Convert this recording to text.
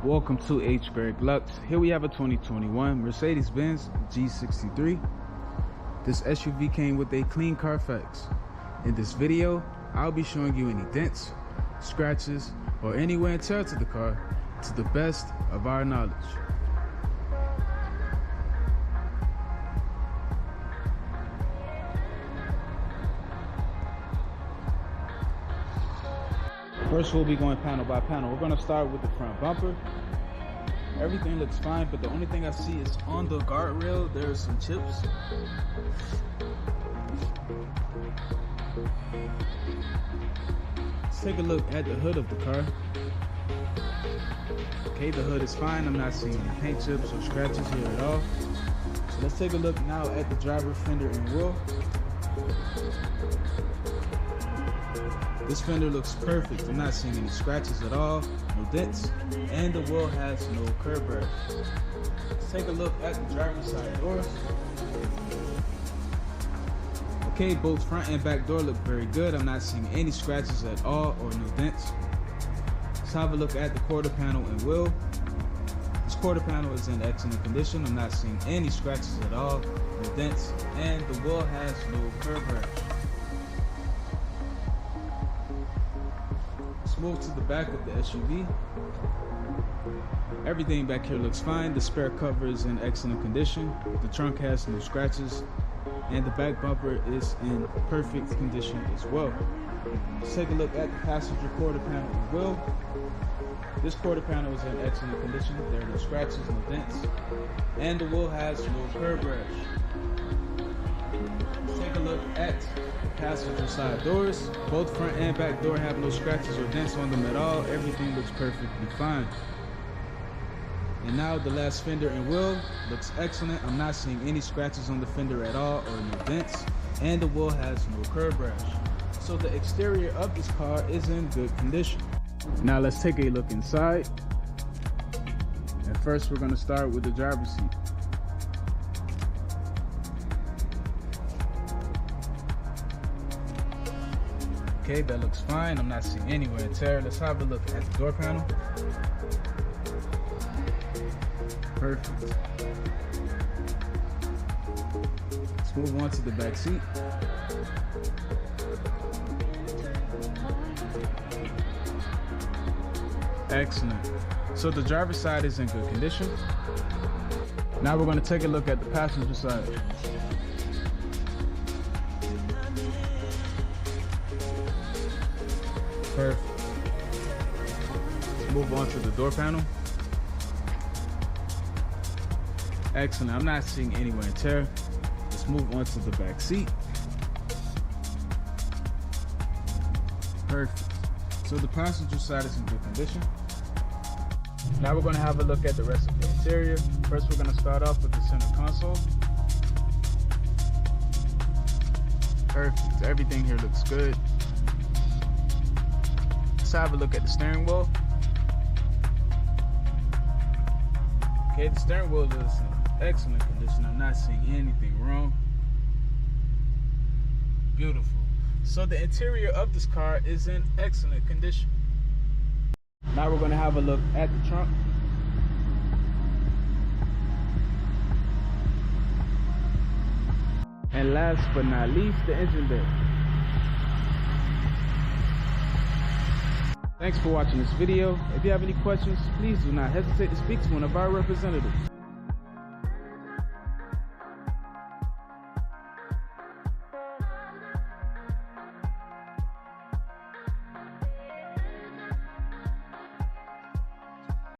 Welcome to Hgreglux. Here we have a 2021 Mercedes-Benz G63. This SUV came with a clean Carfax. In this video, I'll be showing you any dents, scratches, or any wear and tear to the car to the best of our knowledge. First, we'll be going panel by panel. We're going to start with the front bumper. Everything looks fine, but the only thing I see is on the guardrail, there are some chips. Let's take a look at the hood of the car. Okay, the hood is fine. I'm not seeing any paint chips or scratches here at all. So let's take a look now at the driver fender and wheel. This fender looks perfect. I'm not seeing any scratches at all, no dents, and the wheel has no curb rash. Let's take a look at the driver's side doors. Okay, both front and back door look very good. I'm not seeing any scratches at all or no dents. Let's have a look at the quarter panel and wheel. This quarter panel is in excellent condition. I'm not seeing any scratches at all, no dents, and the wheel has no curb rash. Move to the back of the SUV. Everything back here looks fine. The spare cover is in excellent condition. The trunk has no scratches, and the back bumper is in perfect condition as well. Let's take a look at the passenger quarter panel and wheel. This quarter panel is in excellent condition. There are no scratches, no dents, and the wheel has no curb rash. Let's take a look at passenger side doors. Both front and back door have no scratches or dents on them at all. Everything looks perfectly fine. And now the last fender and wheel looks excellent. I'm not seeing any scratches on the fender at all or no dents, and the wheel has no curb rash. So the exterior of this car is in good condition. Now let's take a look inside. And first we're going to start with the driver's seat. Okay, that looks fine. I'm not seeing any wear and tear. Let's have a look at the door panel. Perfect. Let's move on to the back seat. Excellent. So the driver's side is in good condition. Now we're going to take a look at the passenger side. Perfect. Let's move on to the door panel. Excellent. I'm not seeing any wear and tear. Let's move on to the back seat. Perfect. So the passenger side is in good condition. Now we're going to have a look at the rest of the interior. First, we're going to start off with the center console. Perfect. Everything here looks good. Let's have a look at the steering wheel. Okay, the steering wheel is in excellent condition. I'm not seeing anything wrong. Beautiful. So the interior of this car is in excellent condition. Now we're going to have a look at the trunk. And last but not least, the engine bay. Thanks for watching this video. If you have any questions, please do not hesitate to speak to one of our representatives.